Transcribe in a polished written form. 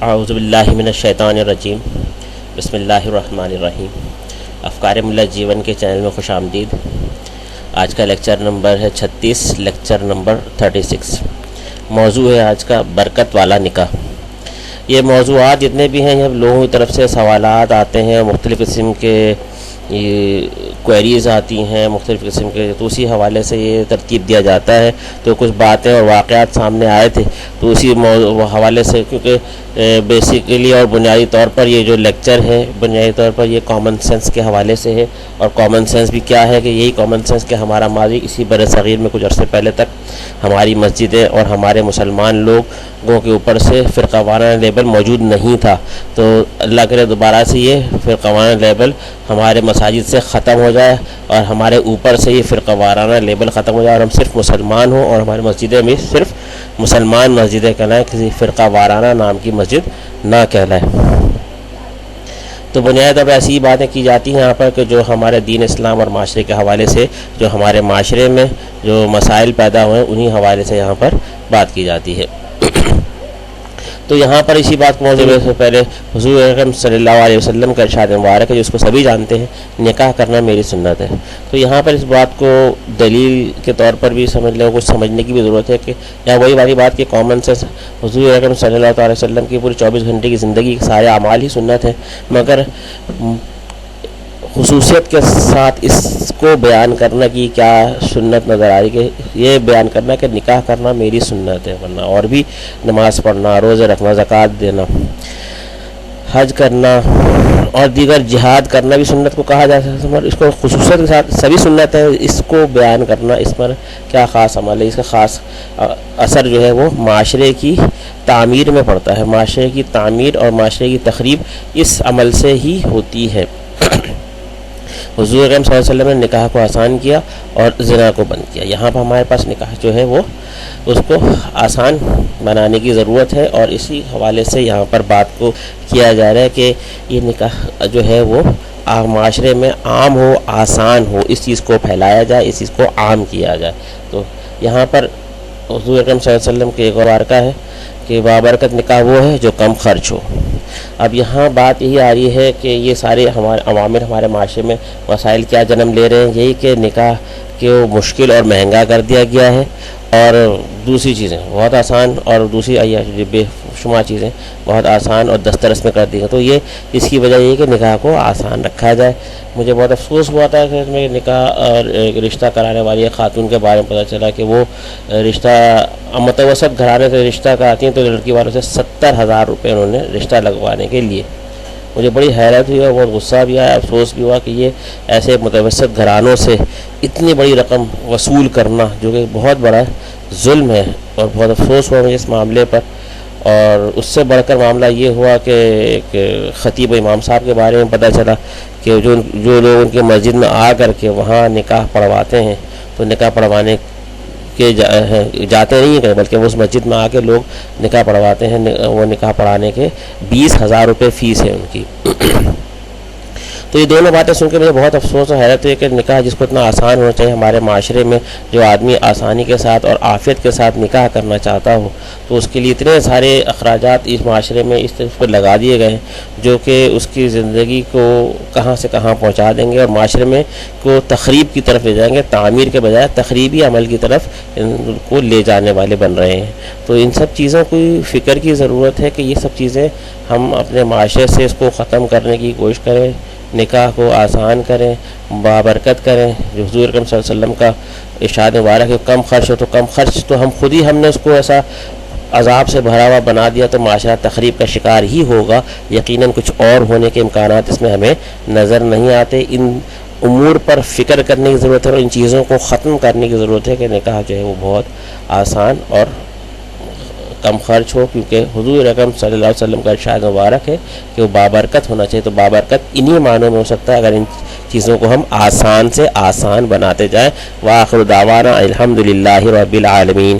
اعوذ باللہ من الشیطان الرجیم بسم اللہ الرحمن الرحیم۔ افکار ملت جیون کے چینل میں خوش آمدید۔ آج کا لیکچر نمبر ہے 36، لیکچر نمبر 36۔ موضوع ہے آج کا برکت والا نکاح۔ یہ موضوعات جتنے بھی ہیں یہ لوگوں کی طرف سے سوالات آتے ہیں، مختلف قسم کے کوئریز آتی ہیں مختلف قسم کے، تو اسی حوالے سے یہ ترتیب دیا جاتا ہے۔ تو کچھ باتیں اور واقعات سامنے آئے تھے تو اسی حوالے سے، کیونکہ بیسیکلی اور بنیادی طور پر یہ جو لیکچر ہے بنیادی طور پر یہ کامن سینس کے حوالے سے ہے۔ اور کامن سینس بھی کیا ہے کہ یہی کامن سینس کہ ہمارا ماضی اسی بر صغیر میں کچھ عرصے پہلے تک ہماری مسجدیں اور ہمارے مسلمان لوگوں کے اوپر سے فرقہ وارانہ لیبل موجود نہیں تھا۔ تو اللہ کرے دوبارہ سے یہ فرقہ وارانہ لیبل ہمارے مساجد سے ختم ہو جائے اور ہمارے اوپر سے یہ فرقہ وارانہ لیبل ختم ہو جائے اور ہم صرف مسلمان ہوں اور ہماری مسجدیں بھی صرف مسلمان مسجدیں کہلائیں، کسی فرقہ وارانہ نام کی مسجد نہ کہلائے۔ تو بنیادی طور پر ایسی باتیں کی جاتی ہیں یہاں پر کہ جو ہمارے دین اسلام اور معاشرے کے حوالے سے جو ہمارے معاشرے میں جو مسائل پیدا ہوئے انہی حوالے سے یہاں پر بات کی جاتی ہے۔ تو یہاں پر اسی بات کو موضوع سے پہلے حضور اکرم صلی اللہ علیہ وسلم کا ارشاد مبارک ہے، جس کو سبھی جانتے ہیں، نکاح کرنا میری سنت ہے۔ تو یہاں پر اس بات کو دلیل کے طور پر بھی سمجھ لیں، کچھ سمجھنے کی بھی ضرورت ہے کہ یہاں وہی والی بات کہ کامن سینس حضور اکرم صلی اللہ علیہ وسلم کی پوری 24 گھنٹے کی زندگی کے سارے اعمال ہی سنت ہیں، مگر خصوصیت کے ساتھ اس کو بیان کرنا کی کیا سنت نظر آئی کہ یہ بیان کرنا کہ نکاح کرنا میری سنت ہے، ورنہ اور بھی نماز پڑھنا، روزے رکھنا، زکوٰۃ دینا، حج کرنا اور دیگر جہاد کرنا بھی سنت کو کہا جاتا ہے، اس کو خصوصیت کے ساتھ سبھی سنت ہے، اس کو بیان کرنا اس پر کیا خاص عمل ہے، اس کا خاص اثر جو ہے وہ معاشرے کی تعمیر میں پڑتا ہے۔ معاشرے کی تعمیر اور معاشرے کی تخریب اس عمل سے ہی ہوتی ہے۔ حضور اکرم صلی اللہ علیہ وسلم نے نکاح کو آسان کیا اور زنا کو بند کیا۔ یہاں پر ہمارے پاس نکاح جو ہے وہ اس کو آسان بنانے کی ضرورت ہے، اور اسی حوالے سے یہاں پر بات کو کیا جا رہا ہے کہ یہ نکاح جو ہے وہ معاشرے میں عام ہو، آسان ہو، اس چیز کو پھیلایا جائے، اس چیز کو عام کیا جائے۔ تو یہاں پر حضور اکرم صلی اللہ علیہ وسلم کے ایک اور واقعہ ہے کہ بابرکت نکاح وہ ہے جو کم خرچ ہو۔ اب یہاں بات یہی آ رہی ہے کہ یہ سارے ہمارے عوامل ہمارے معاشرے میں مسائل کیا جنم لے رہے ہیں، یہی کہ نکاح کو مشکل اور مہنگا کر دیا گیا ہے، اور دوسری چیزیں بہت آسان، اور دوسری بے شمار چیزیں بہت آسان اور دسترس میں کر دی گئی۔ تو یہ اس کی وجہ یہ کہ نکاح کو آسان رکھا جائے۔ مجھے بہت افسوس ہوا تھا کہ میں نکاح اور رشتہ کرانے والی ایک خاتون کے بارے میں پتہ چلا کہ وہ رشتہ متوسط گھرانے سے رشتہ کراتی ہیں تو لڑکی والوں سے 70,000 روپے انہوں نے رشتہ لگوانے کے لیے۔ مجھے بڑی حیرت ہوئی اور بہت غصہ بھی آیا، افسوس بھی ہوا کہ یہ ایسے متوسط گھرانوں سے اتنی بڑی رقم وصول کرنا جو کہ بہت بڑا ظلم ہے، اور بہت افسوس ہوا مجھے اس معاملے پر۔ اور اس سے بڑھ کر معاملہ یہ ہوا کہ ایک خطیب و امام صاحب کے بارے میں پتہ چلا کہ جو لوگ ان کے مسجد میں آ کر کے وہاں نکاح پڑھواتے ہیں، تو نکاح پڑھوانے کے جاتے نہیں ہیں بلکہ وہ اس مسجد میں آ کے لوگ نکاح پڑھواتے ہیں، وہ نکاح پڑھانے کے 20,000 روپے فیس ہے ان کی۔ تو یہ دونوں باتیں سن کے مجھے بہت افسوس اور حیرت ہوئی کہ نکاح جس کو اتنا آسان ہونا چاہیے ہمارے معاشرے میں، جو آدمی آسانی کے ساتھ اور عافیت کے ساتھ نکاح کرنا چاہتا ہو، تو اس کے لیے اتنے سارے اخراجات اس معاشرے میں اس طرح پر لگا دیے گئے ہیں جو کہ اس کی زندگی کو کہاں سے کہاں پہنچا دیں گے اور معاشرے میں کو تخریب کی طرف لے جائیں گے، تعمیر کے بجائے تخریبی عمل کی طرف ان کو لے جانے والے بن رہے ہیں۔ تو ان سب چیزوں کی فکر کی ضرورت ہے کہ یہ سب چیزیں ہم اپنے معاشرے سے اس کو ختم کرنے کی کوشش کریں، نکاح کو آسان کریں، بابرکت کریں۔ جو حضور اکرم صلی اللہ علیہ وسلم کا ارشاد مبارک ہے کم خرچ ہو تو کم خرچ، تو ہم نے اس کو ایسا عذاب سے بھرا ہوا بنا دیا تو معاشرہ تخریب کا شکار ہی ہوگا۔ یقیناً کچھ اور ہونے کے امکانات اس میں ہمیں نظر نہیں آتے۔ ان امور پر فکر کرنے کی ضرورت ہے اور ان چیزوں کو ختم کرنے کی ضرورت ہے کہ نکاح جو ہے وہ بہت آسان اور کم خرچ ہو، کیونکہ حضور اکرم صلی اللہ علیہ وسلم کا ارشاد مبارک ہے کہ وہ بابرکت ہونا چاہیے۔ تو بابرکت انہی معنوں میں ہو سکتا ہے اگر ان چیزوں کو ہم آسان سے آسان بناتے جائیں۔ وآخر دعوانا الحمدللہ رب العالمین۔